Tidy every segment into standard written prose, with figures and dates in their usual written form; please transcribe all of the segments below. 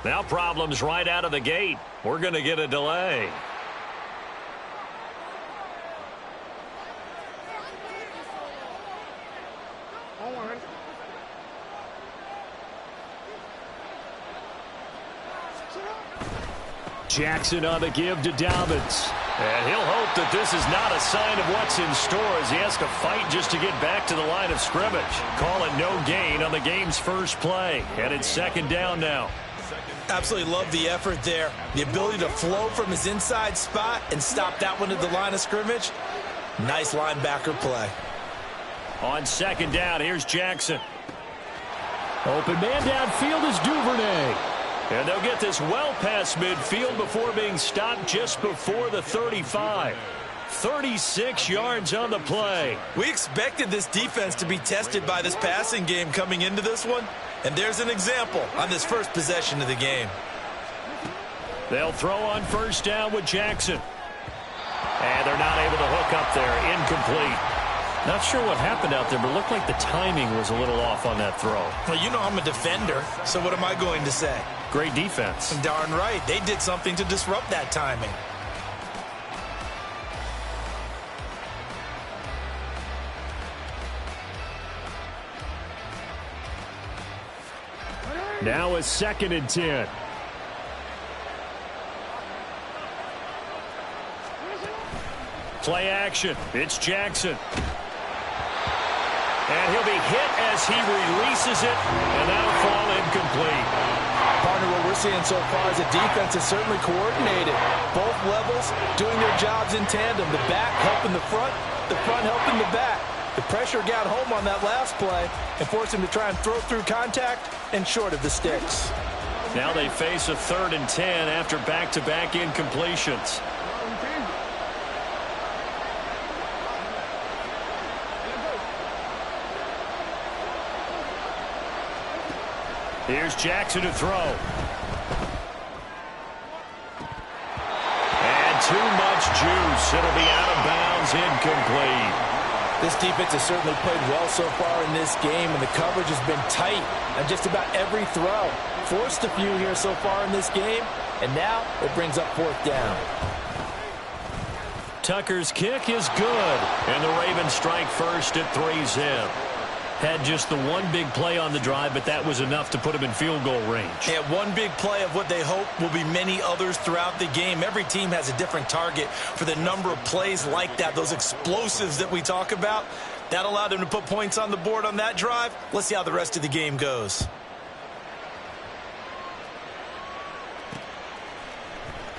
Now problems right out of the gate. We're going to get a delay. Jackson on the give to Dobbins. And he'll hope that this is not a sign of what's in store as he has to fight just to get back to the line of scrimmage. Call it no gain on the game's first play. And it's second down now. Absolutely love the effort there. The ability to flow from his inside spot and stop that one at the line of scrimmage. Nice linebacker play. On second down, here's Jackson. Open man downfield is Duvernay. And they'll get this well past midfield before being stopped just before the 35. 36 yards on the play. We expected this defense to be tested by this passing game coming into this one. And there's an example on this first possession of the game. They'll throw on first down with Jackson. And they're not able to hook up there. Incomplete. Not sure what happened out there, but it looked like the timing was a little off on that throw. Well, you know I'm a defender, so what am I going to say? Great defense. Darn right. They did something to disrupt that timing. Now a 2nd and 10. Play action. It's Jackson. And he'll be hit as he releases it, and that'll fall incomplete. Partner, what we're seeing so far is the defense is certainly coordinated. Both levels doing their jobs in tandem. The back helping the front helping the back. The pressure got home on that last play and forced him to try and throw through contact and short of the sticks. Now they face a 3rd and 10 after back-to-back incompletions. Here's Jackson to throw. And too much juice. It'll be out of bounds, incomplete. This defense has certainly played well so far in this game, and the coverage has been tight on just about every throw. Forced a few here so far in this game, and now it brings up 4th down. Tucker's kick is good, and the Ravens strike first at 3-zip. Had just the one big play on the drive, but that was enough to put him in field goal range. Yeah, one big play of what they hope will be many others throughout the game. Every team has a different target for the number of plays like that, those explosives that we talk about. That allowed them to put points on the board on that drive. Let's see how the rest of the game goes.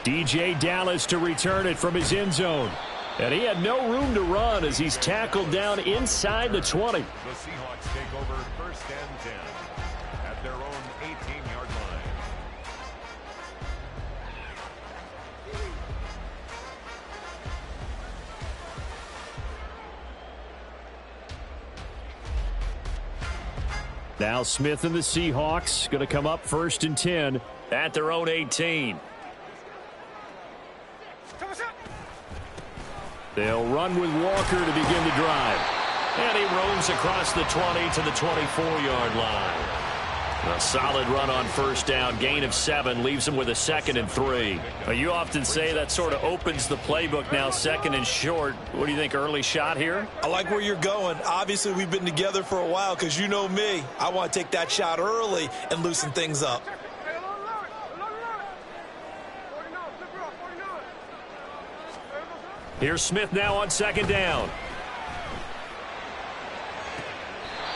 DJ Dallas to return it from his end zone. And he had no room to run as he's tackled down inside the 20. The Seahawks take over 1st and 10 at their own 18-yard line. Now Smith and the Seahawks going to come up 1st and 10 at their own 18. They'll run with Walker to begin the drive. And he roams across the 20 to the 24-yard line. A solid run on first down. Gain of 7 leaves him with a 2nd and 3. You often say that sort of opens the playbook now, 2nd and short. What do you think, early shot here? I like where you're going. Obviously, we've been together for a while because you know me. I want to take that shot early and loosen things up. Here's Smith now on 2nd down.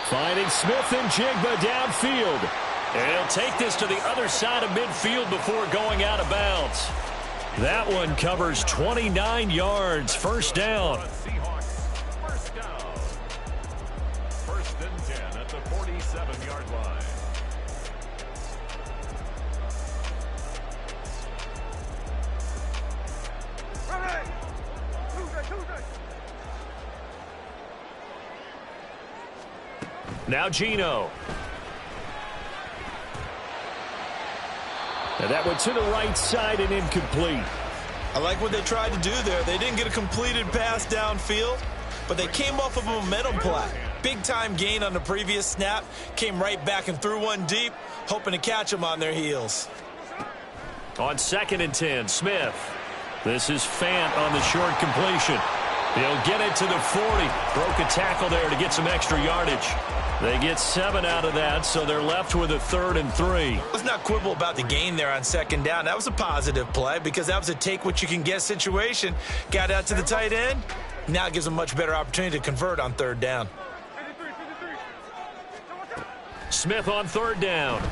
Finding Smith and Jigba downfield. And he'll take this to the other side of midfield before going out of bounds. That one covers 29 yards. 1st down. Seahawks, 1st down. 1st and 10 at the 47-yard line. Now Geno. And that one to the right side and incomplete. I like what they tried to do there. They didn't get a completed pass downfield, but they came off of a momentum play. Big-time gain on the previous snap, came right back and threw one deep, hoping to catch them on their heels. On 2nd and 10, Smith. This is Fant on the short completion. He'll get it to the 40. Broke a tackle there to get some extra yardage. They get 7 out of that, so they're left with a 3rd and 3. Let's not quibble about the gain there on 2nd down. That was a positive play because that was a take-what-you-can-get situation. Got out to the tight end. Now it gives them a much better opportunity to convert on 3rd down. Smith on 3rd down.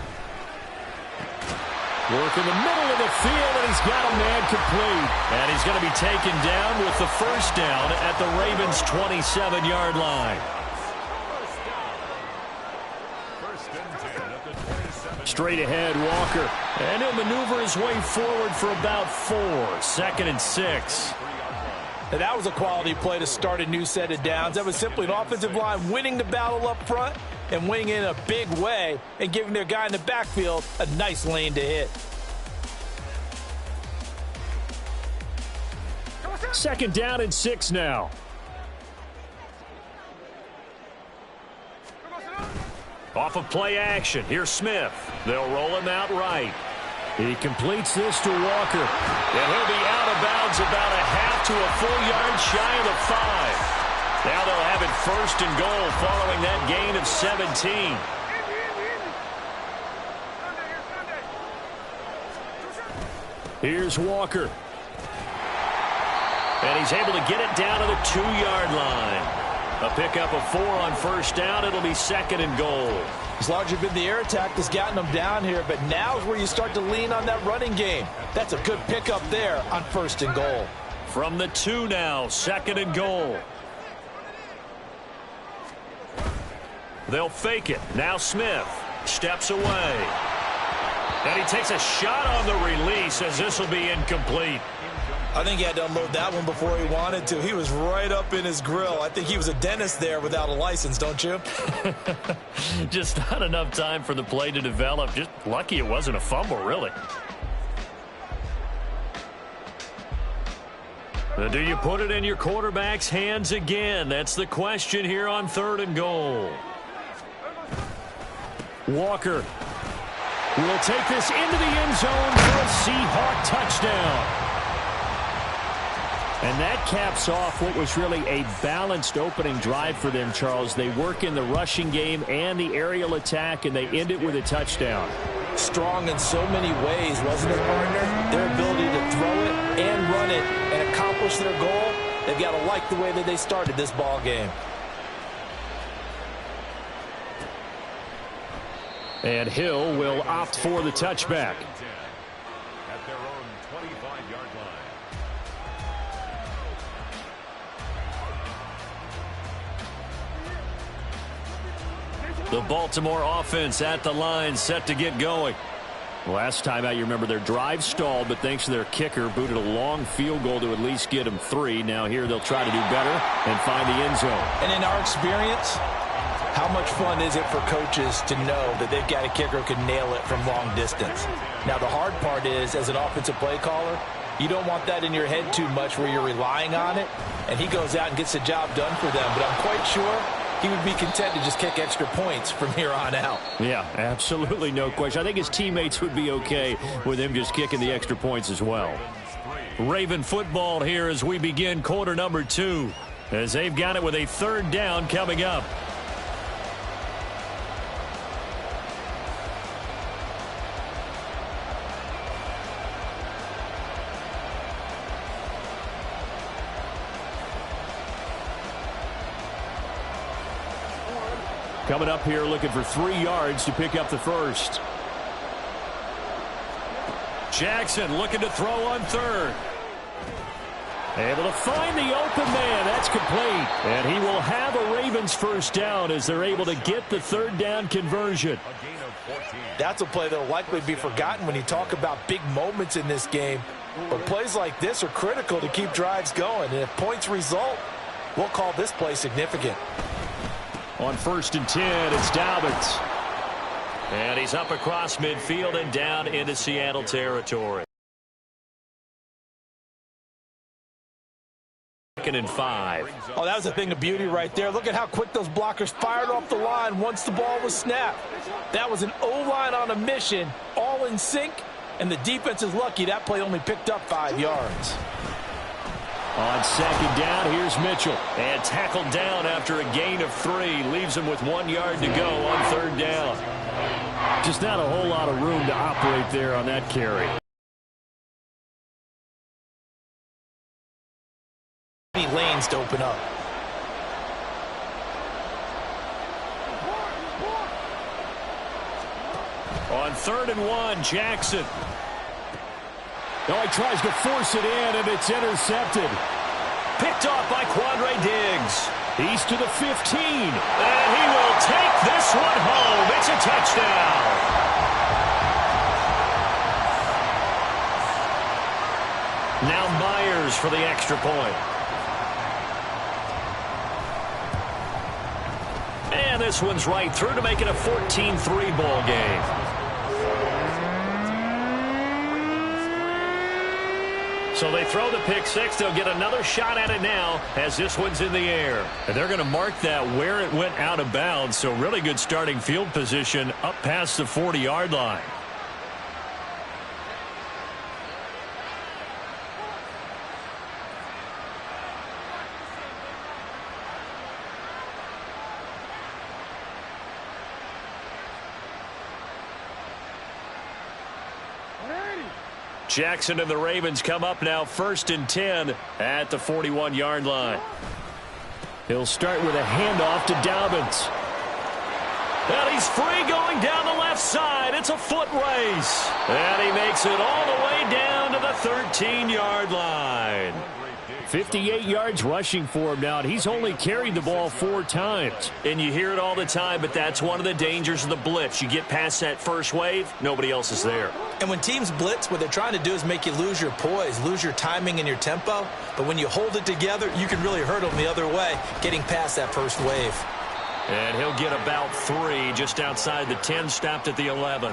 Work in the middle of the field, and he's got a man complete. And he's going to be taken down with the 1st down at the Ravens' 27-yard line. Straight ahead, Walker. And he'll maneuver his way forward for about 4. 2nd and 6. And that was a quality play to start a new set of downs. That was simply an offensive line winning the battle up front and winning in a big way and giving their guy in the backfield a nice lane to hit. 2nd down and 6 now. Off of play action. Here's Smith. They'll roll him out right. He completes this to Walker. And he'll be out of bounds about a half to a full yard shy of the 5. Now they'll have it 1st and goal following that gain of 17. Here's Walker. And he's able to get it down to the 2-yard line. A pickup of 4 on 1st down. It'll be 2nd and goal. It's largely been the air attack that's gotten them down here, but now is where you start to lean on that running game. That's a good pickup there on 1st and goal. From the 2 now, 2nd and goal. They'll fake it. Now Smith steps away. And he takes a shot on the release as this will be incomplete. I think he had to unload that one before he wanted to. He was right up in his grill. I think he was a dentist there without a license, don't you? Just not enough time for the play to develop. Just lucky it wasn't a fumble, really. Do you put it in your quarterback's hands again? That's the question here on 3rd and goal. Walker will take this into the end zone for a Seahawk touchdown. And that caps off what was really a balanced opening drive for them, Charles. They work in the rushing game and the aerial attack, and they end it with a touchdown. Strong in so many ways, wasn't it, partner? Their ability to throw it and run it and accomplish their goal, they've got to like the way that they started this ball game. And Hill will opt for the touchback. At their own 25-yard line. The Baltimore offense at the line, set to get going. Last time out, you remember their drive stalled, but thanks to their kicker, booted a long field goal to at least get them 3. Now here they'll try to do better and find the end zone. And in our experience, how much fun is it for coaches to know that they've got a kicker who can nail it from long distance? Now the hard part is, as an offensive play caller, you don't want that in your head too much where you're relying on it, and he goes out and gets the job done for them. But I'm quite sure he would be content to just kick extra points from here on out. Yeah, absolutely no question. I think his teammates would be okay with him just kicking the extra points as well. Raven football here as we begin quarter number 2, as they've got it with a 3rd down coming up. Coming up here looking for 3 yards to pick up the 1st. Jackson looking to throw on 3rd. Able to find the open man. That's complete. And he will have a Ravens 1st down as they're able to get the 3rd down conversion. That's a play that will likely be forgotten when you talk about big moments in this game. But plays like this are critical to keep drives going. And if points result, we'll call this play significant. On 1st and 10, it's Dobbins. And he's up across midfield and down into Seattle territory. Second and 5. Oh, that was a thing of beauty right there. Look at how quick those blockers fired off the line once the ball was snapped. That was an O-line on a mission, all in sync, and the defense is lucky that play only picked up 5 yards. On second down, here's Mitchell. And tackled down after a gain of 3. Leaves him with 1 yard to go on third down. Just not a whole lot of room to operate there on that carry. Any lanes to open up. On 3rd and 1, Jackson. Oh, he tries to force it in, and it's intercepted. Picked off by Quandre Diggs. He's to the 15. And he will take this one home. It's a touchdown. Now Myers for the extra point. And this one's right through to make it a 14-3 ball game. So they throw the pick six. They'll get another shot at it now as this one's in the air. And they're going to mark that where it went out of bounds. So really good starting field position up past the 40-yard line. Jackson and the Ravens come up now 1st and 10 at the 41-yard line. He'll start with a handoff to Dobbins. And he's free going down the left side. It's a foot race. And he makes it all the way down to the 13-yard line. 58 yards rushing for him now, and he's only carried the ball 4 times. And you hear it all the time, but that's one of the dangers of the blitz. You get past that first wave, nobody else is there. And when teams blitz, what they're trying to do is make you lose your poise, lose your timing and your tempo. But when you hold it together, you can really hurt them the other way, getting past that first wave. And he'll get about 3 just outside the 10, stopped at the 11.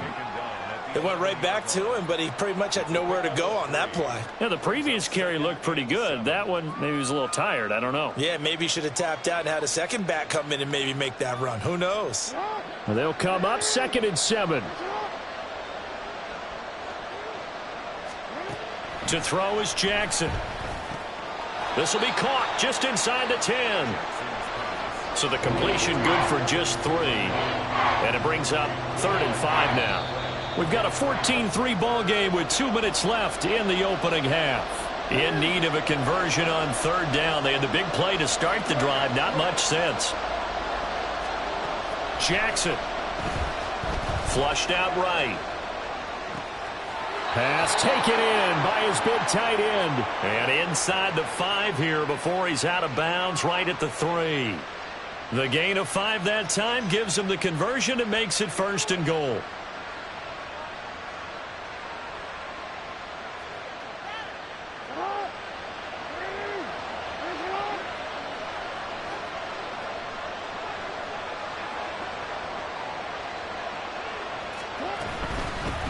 It went right back to him, but he pretty much had nowhere to go on that play. Yeah, the previous carry looked pretty good. That one, maybe he was a little tired. I don't know. Yeah, maybe he should have tapped out and had a second back come in and maybe make that run. Who knows? Well, they'll come up 2nd and 7. To throw is Jackson. This will be caught just inside the 10. So the completion good for just 3. And it brings up 3rd and 5 now. We've got a 14-3 ball game with 2 minutes left in the opening half. In need of a conversion on 3rd down. They had the big play to start the drive. Not much sense. Jackson. Flushed out right. Pass taken in by his big tight end. And inside the 5 here before he's out of bounds right at the 3. The gain of 5 that time gives him the conversion and makes it 1st and goal.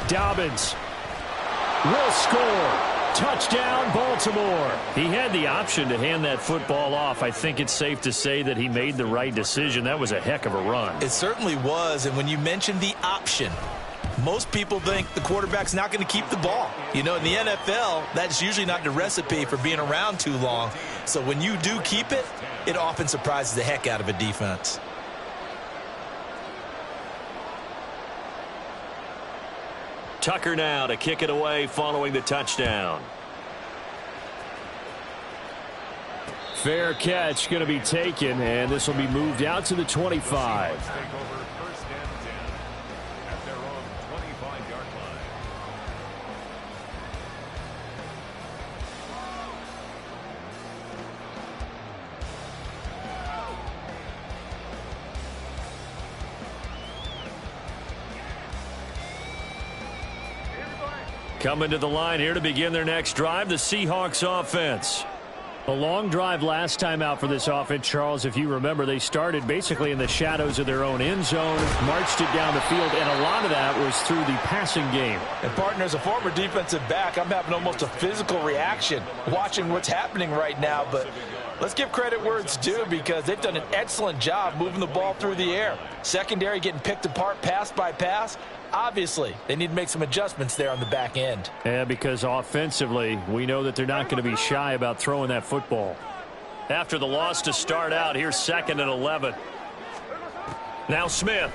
Dobbins will score. Touchdown, Baltimore. He had the option to hand that football off. I think it's safe to say that he made the right decision. That was a heck of a run. It certainly was, and when you mentioned the option, most people think the quarterback's not going to keep the ball. You know, in the NFL, that's usually not the recipe for being around too long. So when you do keep it, it often surprises the heck out of a defense. Tucker now to kick it away following the touchdown. Fair catch going to be taken, and this will be moved out to the 25. Take over 1st and 10 at their own 25-yard line. Coming to the line here to begin their next drive, the Seahawks offense. A long drive last time out for this offense, Charles. If you remember, they started basically in the shadows of their own end zone, marched it down the field, and a lot of that was through the passing game. And, partner, as a former defensive back, I'm having almost a physical reaction watching what's happening right now. But Let's give credit where it's due because they've done an excellent job moving the ball through the air. Secondary getting picked apart pass by pass. Obviously, they need to make some adjustments there on the back end. Yeah, because offensively, we know that they're not going to be shy about throwing that football. After the loss to start out, here's 2nd and 11. Now Smith.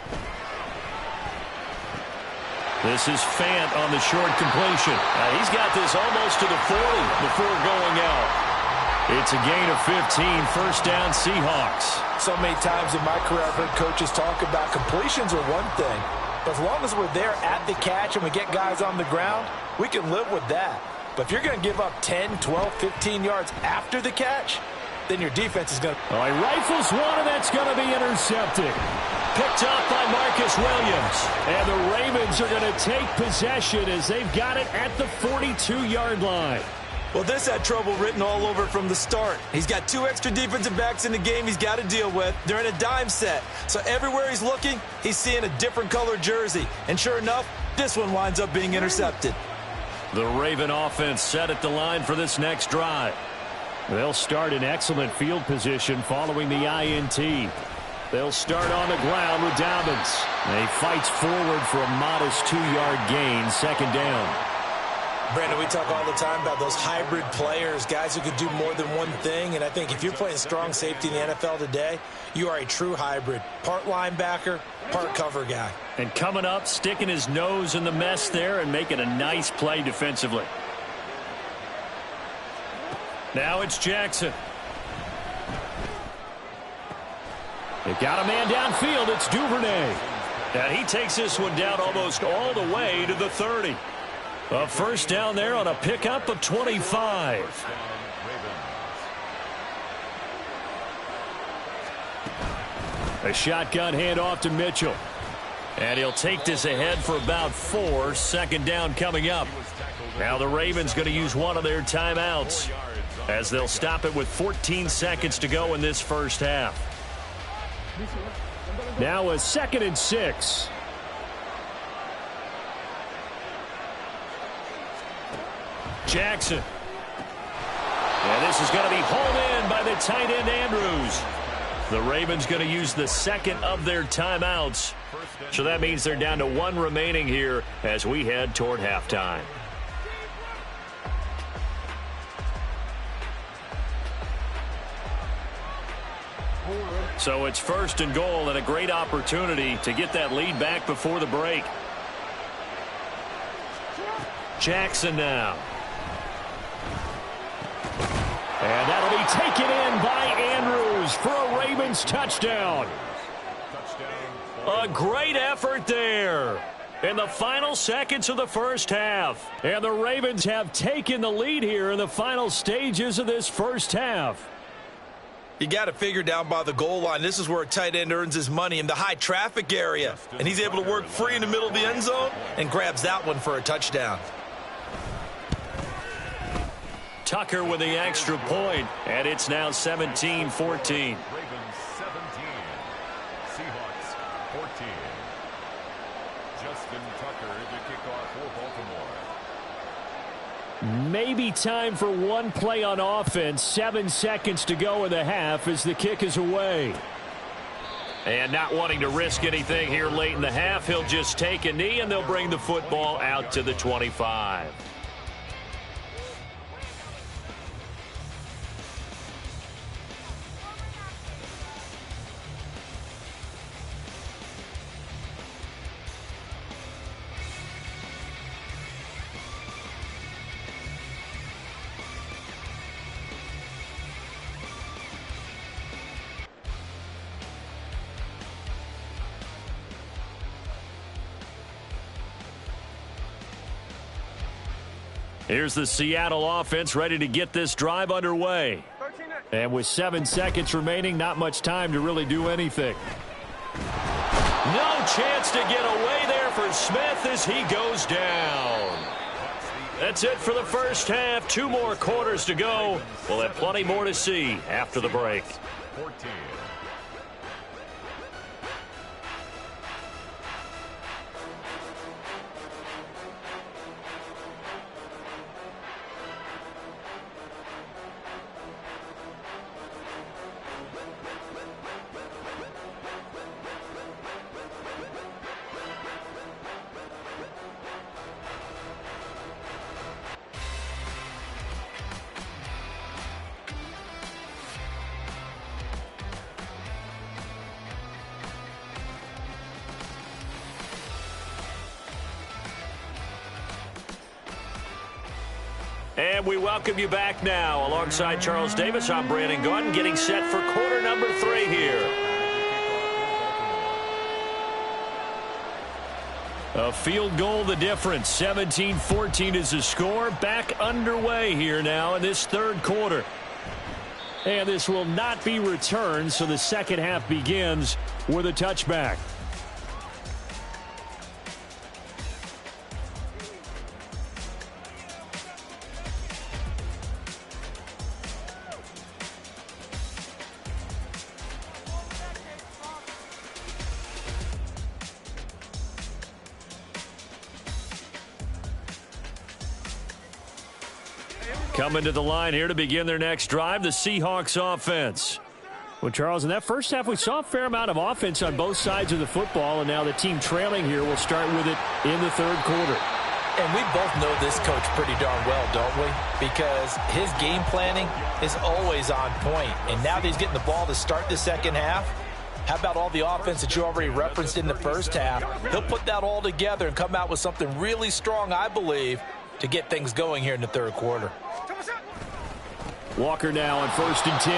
This is Fant on the short completion. He's got this almost to the 40 before going out. It's a gain of 15, first down Seahawks. So many times in my career I've heard coaches talk about completions are one thing, but as long as we're there at the catch and we get guys on the ground, we can live with that. But if you're going to give up 10, 12, 15 yards after the catch, then your defense is going to... He rifles one, and that's going to be intercepted. Picked up by Marcus Williams. And the Ravens are going to take possession as they've got it at the 42-yard line. Well, this had trouble written all over from the start. He's got 2 extra defensive backs in the game he's got to deal with. They're in a dime set. So everywhere he's looking, he's seeing a different color jersey. And sure enough, this one winds up being intercepted. The Raven offense set at the line for this next drive. They'll start in excellent field position following the INT. They'll start on the ground with Dobbins. He fights forward for a modest 2-yard gain, 2nd down. Brandon, we talk all the time about those hybrid players, guys who could do more than one thing. And I think if you're playing strong safety in the NFL today, you are a true hybrid. Part linebacker, part cover guy. And coming up, sticking his nose in the mess there and making a nice play defensively. Now it's Jackson. They got a man downfield. It's Duvernay. And he takes this one down almost all the way to the 30. A first down there on a pickup of 25. A shotgun handoff to Mitchell. And he'll take this ahead for about 4. 2nd down coming up. Now the Ravens going to use one of their timeouts as they'll stop it with 14 seconds to go in this first half. Now a 2nd and 6. Jackson. And this is going to be hauled in by the tight end Andrews. The Ravens going to use the 2nd of their timeouts. So that means they're down to 1 remaining here as we head toward halftime. So it's 1st and goal and a great opportunity to get that lead back before the break. Jackson now. And that'll be taken in by Andrews for a Ravens touchdown. A great effort there in the final seconds of the first half. And the Ravens have taken the lead here in the final stages of this first half. You got to figure down by the goal line. This is where a tight end earns his money, in the high traffic area. And he's able to work free in the middle of the end zone and grabs that one for a touchdown. Tucker with the extra point, and it's now 17-14. Ravens 17, Seahawks 14. Justin Tucker to kick off for Baltimore. Maybe time for one play on offense. 7 seconds to go in the half as the kick is away. And not wanting to risk anything here late in the half, he'll just take a knee, and they'll bring the football out to the 25. Here's the Seattle offense ready to get this drive underway. And with 7 seconds remaining, not much time to really do anything. No chance to get away there for Smith as he goes down. That's it for the first half. 2 more quarters to go. We'll have plenty more to see after the break. 14. And we welcome you back now. Alongside Charles Davis, I'm Brandon Gaudin, getting set for quarter number 3 here. A field goal the difference. 17-14 is the score. Back underway here now in this third quarter. And this will not be returned, so the second half begins with a touchback. Coming to the line here to begin their next drive, the Seahawks offense. Well, Charles, in that first half, we saw a fair amount of offense on both sides of the football, and now the team trailing here will start with it in the third quarter. And we both know this coach pretty darn well, don't we? Because his game planning is always on point. And now that he's getting the ball to start the second half, how about all the offense that you already referenced in the first half? He'll put that all together and come out with something really strong, I believe, to get things going here in the third quarter. Walker now on 1st and 10.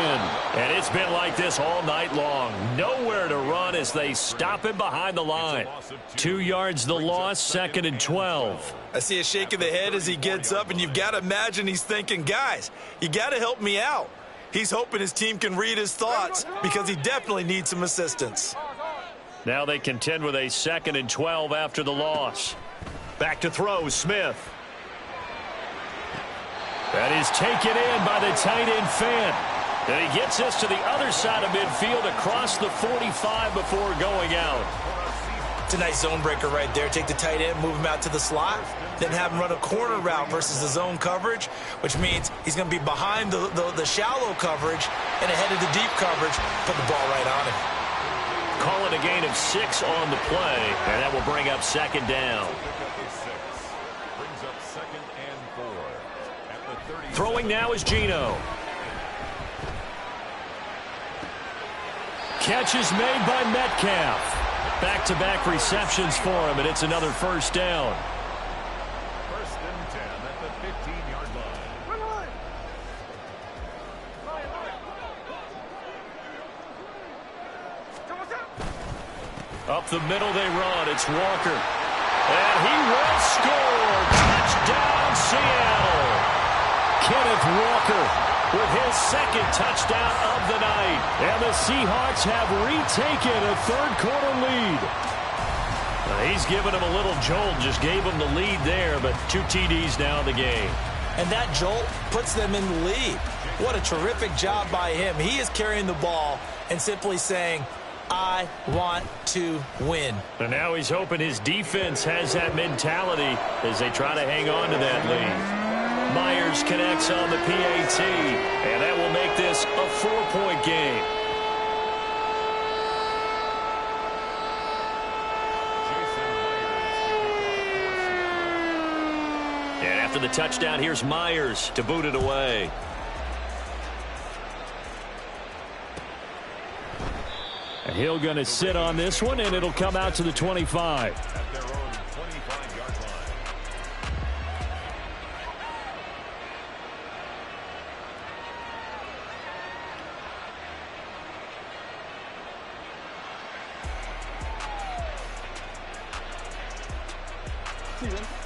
And it's been like this all night long. Nowhere to run as they stop him behind the line. 2 yards the loss, 2nd and 12. I see a shake of the head as he gets up, and you've got to imagine he's thinking, guys, you got to help me out. He's hoping his team can read his thoughts because he definitely needs some assistance. Now they contend with a 2nd and 12 after the loss. Back to throw, Smith. That is taken in by the tight end Fant. And he gets this to the other side of midfield across the 45 before going out. It's a nice zone breaker right there. Take the tight end, move him out to the slot, then have him run a corner route versus the zone coverage, which means he's going to be behind the shallow coverage and ahead of the deep coverage. Put the ball right on him. Call it a gain of 6 on the play, and that will bring up 2nd down. Throwing now is Geno. Catch is made by Metcalf. Back-to-back receptions for him, and it's another first down. 1st and 10 at the 15-yard line. Up the middle they run. It's Walker. And he will score. Touchdown, Seattle. Kenneth Walker with his 2nd touchdown of the night. And the Seahawks have retaken a third-quarter lead. He's given him a little jolt, just gave him the lead there, but 2 TDs now in the game. And that jolt puts them in the lead. What a terrific job by him. He is carrying the ball and simply saying, I want to win. And now he's hoping his defense has that mentality as they try to hang on to that lead. Myers connects on the PAT, and that will make this a 4-point game. And after the touchdown, here's Myers to boot it away. And Hill going to sit on this one, and it'll come out to the 25. At their own 25-yard line.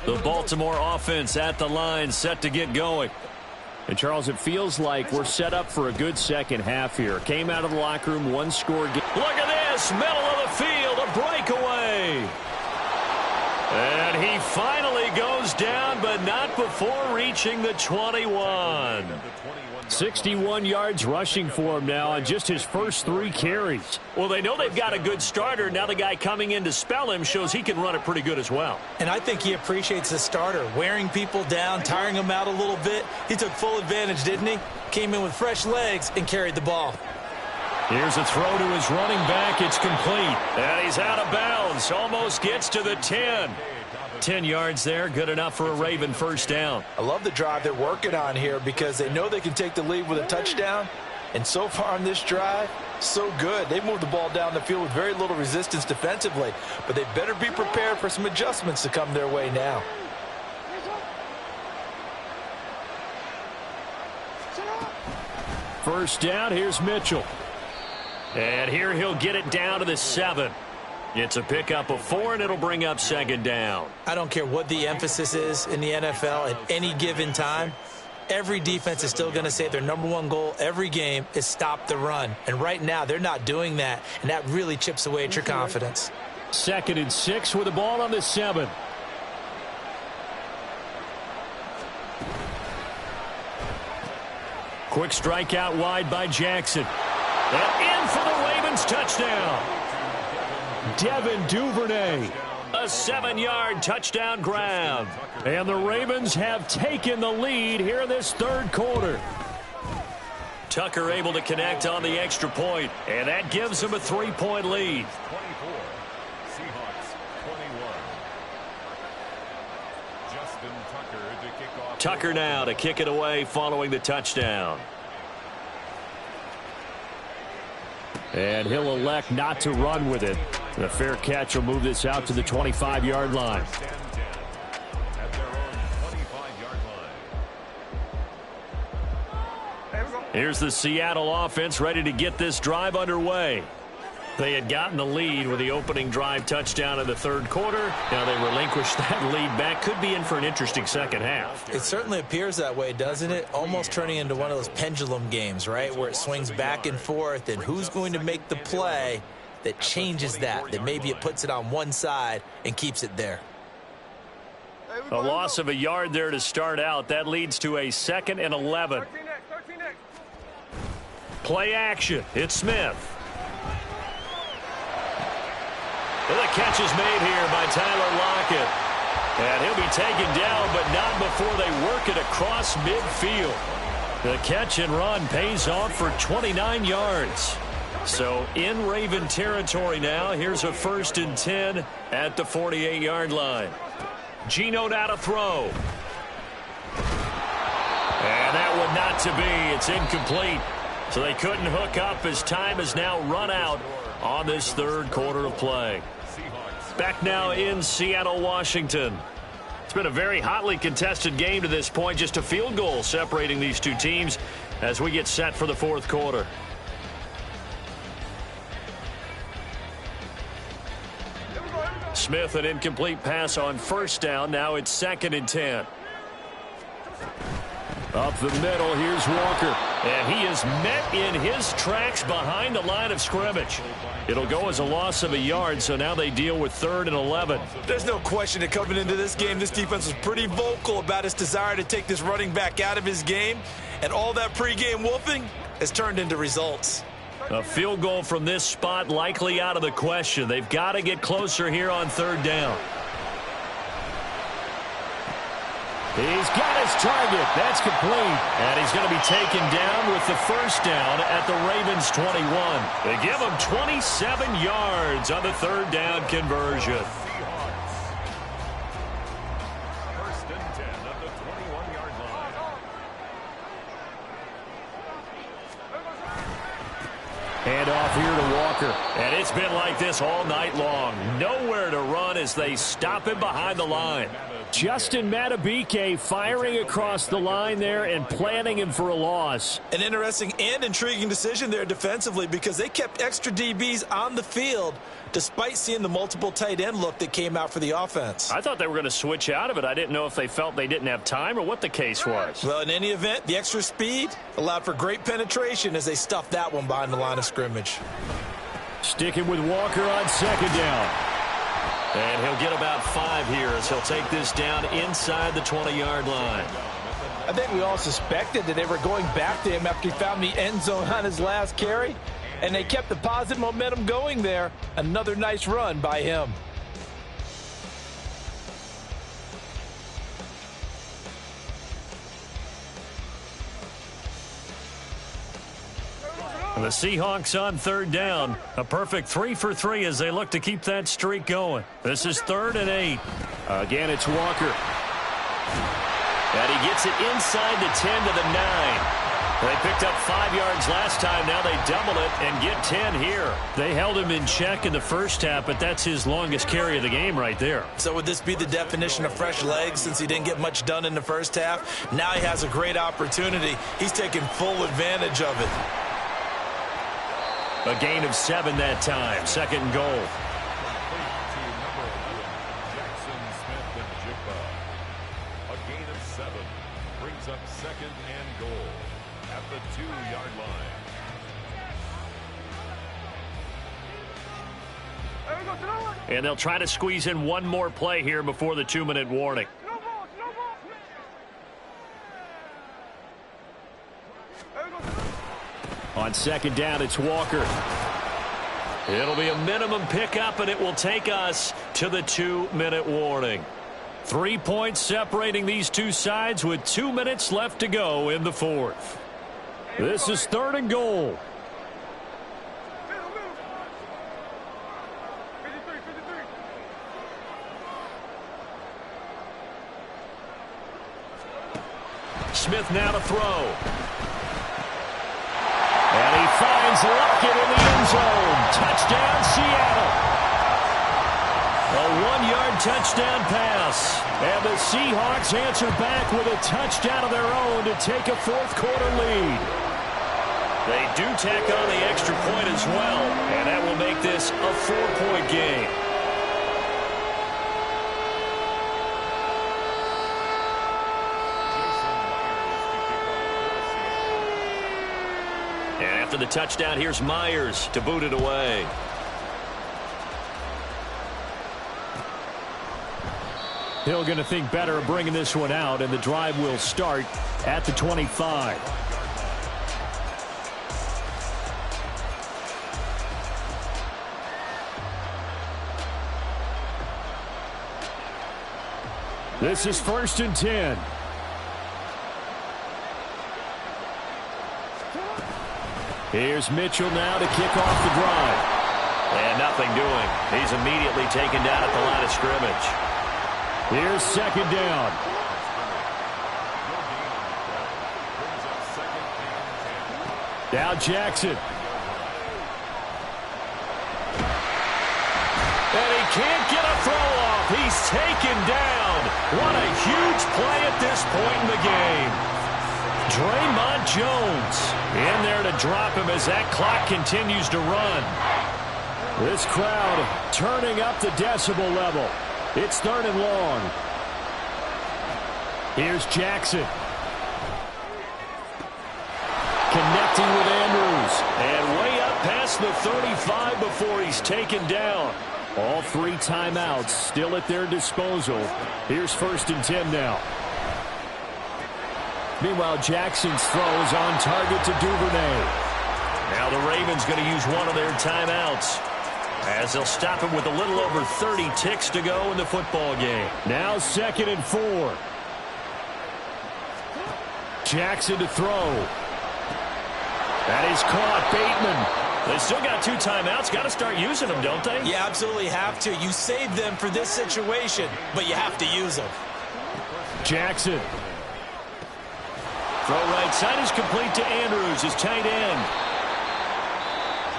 The Baltimore offense at the line, set to get going. And, Charles, it feels like we're set up for a good second half here. Came out of the locker room, 1-score game. Look at this, middle of the field, a breakaway. And he finally goes down, but not before reaching the 21. 61 yards rushing for him now on just his first 3 carries. Well, they know they've got a good starter. Now the guy coming in to spell him shows he can run it pretty good as well. And I think he appreciates the starter, wearing people down, tiring them out a little bit. He took full advantage, didn't he? Came in with fresh legs and carried the ball. Here's a throw to his running back. It's complete. And he's out of bounds. Almost gets to the 10. 10 yards there, good enough for a Raven first down. I love the drive they're working on here because they know they can take the lead with a touchdown. And so far on this drive, so good. They moved the ball down the field with very little resistance defensively. But they better be prepared for some adjustments to come their way now. First down, here's Mitchell. And here he'll get it down to the 7. It's a pickup of 4, and it'll bring up second down. I don't care what the emphasis is in the NFL at any given time. Every defense is still going to say their number one goal every game is stop the run. And right now, they're not doing that, and that really chips away at your confidence. 2nd and 6 with the ball on the 7. Quick strike out wide by Jackson. And in for the Ravens touchdown. Devin Duvernay. A 7-yard touchdown grab. And the Ravens have taken the lead here in this third quarter. Tucker able to connect on the extra point, and that gives him a 3-point lead. 24. Seahawks 21. Justin Tucker to kick off. Tucker now to kick it away following the touchdown. And he'll elect not to run with it. The fair catch will move this out to the 25-yard line. At their own 25-yard line. Here's the Seattle offense ready to get this drive underway. They had gotten the lead with the opening drive touchdown in the third quarter. Now they relinquished that lead back. Could be in for an interesting second half. It certainly appears that way, doesn't it? Almost turning into one of those pendulum games, right, where it swings back and forth, and who's going to make the play that changes that maybe it puts it on one side and keeps it there. A loss of a yard there to start out. That leads to a 2nd and 11. Play action. It's Smith. Well, the catch is made here by Tyler Lockett. And he'll be taken down, but not before they work it across midfield. The catch and run pays off for 29 yards. So in Raven territory now. Here's a 1st and 10 at the 48-yard line. Geno now to throw. And that one not to be. It's incomplete. So they couldn't hook up as time has now run out on this third quarter of play. Back now in Seattle, Washington. It's been a very hotly contested game to this point. Just a field goal separating these two teams as we get set for the fourth quarter. Smith, an incomplete pass on first down. Now it's 2nd and 10. Up the middle, here's Walker. And he is met in his tracks behind the line of scrimmage. It'll go as a loss of a yard, so now they deal with 3rd and 11. There's no question that coming into this game, this defense was pretty vocal about its desire to take this running back out of his game. And all that pregame wolfing has turned into results. A field goal from this spot likely out of the question. They've got to get closer here on 3rd down. He's got his target. That's complete. And he's going to be taken down with the first down at the Ravens 21. They give him 27 yards on the 3rd down conversion. 1st and 10 at the 21-yard line. Hand off here to Walker. And it's been like this all night long. Nowhere to run as they stop him behind the line. Justin Madubuike firing across the line there and planning him for a loss. An interesting and intriguing decision there defensively because they kept extra DBs on the field despite seeing the multiple tight end look that came out for the offense. I thought they were going to switch out of it. I didn't know if they felt they didn't have time or what the case was. Well, in any event, the extra speed allowed for great penetration as they stuffed that one behind the line of scrimmage. Sticking with Walker on 2nd down. And he'll get about 5 here as he'll take this down inside the 20-yard line. I think we all suspected that they were going back to him after he found the end zone on his last carry. And they kept the positive momentum going there. Another nice run by him. The Seahawks on 3rd down. A perfect 3 for 3 as they look to keep that streak going. This is 3rd and 8. Again, it's Walker. And he gets it inside the 10 to the 9. They picked up 5 yards last time. Now they double it and get 10 here. They held him in check in the first half, but that's his longest carry of the game right there. So would this be the definition of fresh legs since he didn't get much done in the first half? Now he has a great opportunity. He's taking full advantage of it. A gain of 7 that time. Second and goal. A gain of 7 brings up second and goal at the 2-yard line. And they'll try to squeeze in one more play here before the 2-minute warning. On second down, it's Walker. It'll be a minimum pickup, and it will take us to the 2-minute warning. 3 points separating these two sides with 2 minutes left to go in the fourth. This is third and goal. Smith now to throw. And he finds Lockett in the end zone. Touchdown, Seattle. A 1-yard touchdown pass. And the Seahawks answer back with a touchdown of their own to take a fourth-quarter lead. They do tack on the extra point as well, and that will make this a 4-point game. And after the touchdown, here's Myers to boot it away. Hill going to think better of bringing this one out, and the drive will start at the 25. This is 1st and 10. Here's Mitchell now to kick off the drive. And nothing doing. He's immediately taken down at the line of scrimmage. Here's second down. Now Jackson. And he can't get a throw off. He's taken down. What a huge play at this point in the game. Draymond Jones in there to drop him as that clock continues to run. This crowd turning up the decibel level. It's third and long. Here's Jackson. Connecting with Andrews. And way up past the 35 before he's taken down. All 3 timeouts still at their disposal. Here's 1st and 10 now. Meanwhile, Jackson's throws on target to Duvernay. Now the Ravens going to use one of their timeouts, as they'll stop him with a little over 30 ticks to go in the football game. Now 2nd and 4. Jackson to throw. That is caught. Bateman. They still got 2 timeouts. Got to start using them, don't they? You absolutely have to. You save them for this situation, but you have to use them. Jackson. Throw right side is complete to Andrews, his tight end.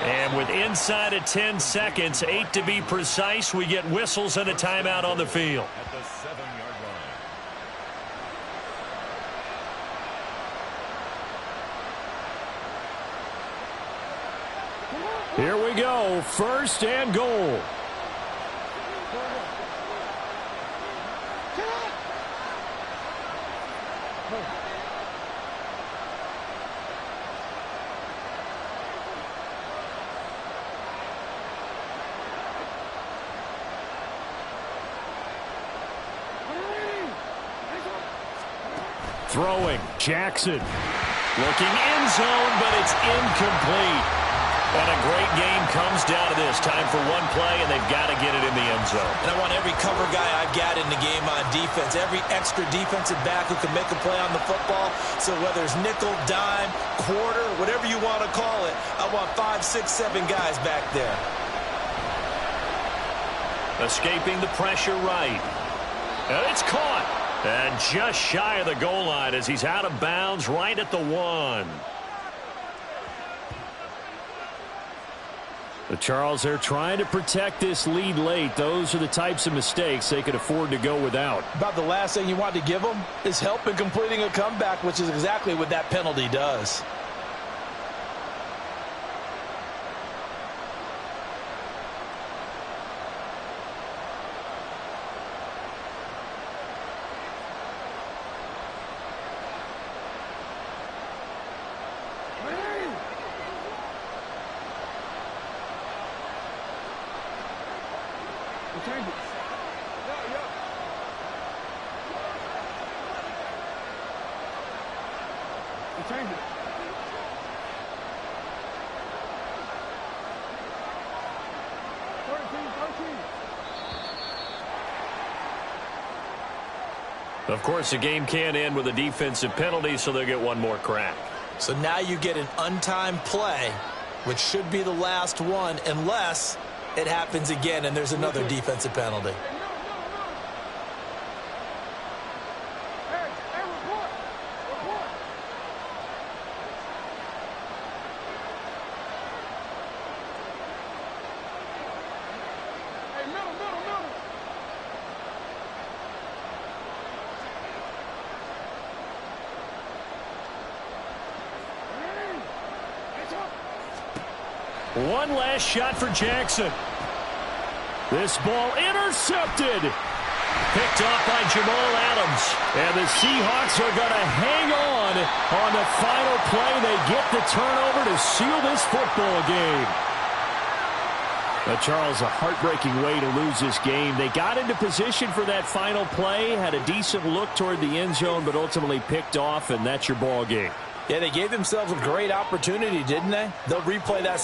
And with inside of 10 seconds, 8 to be precise, we get whistles and a timeout on the field. At the 7-yard line. Here we go, 1st and goal. Throwing, Jackson. Looking end zone, but it's incomplete. And a great game comes down to this. Time for one play, and they've got to get it in the end zone. And I want every cover guy I've got in the game on defense, every extra defensive back who can make a play on the football. So whether it's nickel, dime, quarter, whatever you want to call it, I want 5, 6, 7 guys back there. Escaping the pressure right. And it's caught. And just shy of the goal line as he's out of bounds right at the 1. But Charles, they're trying to protect this lead late. Those are the types of mistakes they could afford to go without. About the last thing you want to give them is help in completing a comeback, which is exactly what that penalty does. Of course, the game can't end with a defensive penalty, so they'll get one more crack. So now you get an untimed play, which should be the last one, unless it happens again and there's another defensive penalty. One last shot for Jackson. This ball intercepted. Picked off by Jamal Adams. And the Seahawks are going to hang on the final play. They get the turnover to seal this football game. But Charles, a heartbreaking way to lose this game. They got into position for that final play, had a decent look toward the end zone, but ultimately picked off, and that's your ball game. Yeah, they gave themselves a great opportunity, didn't they? They'll replay that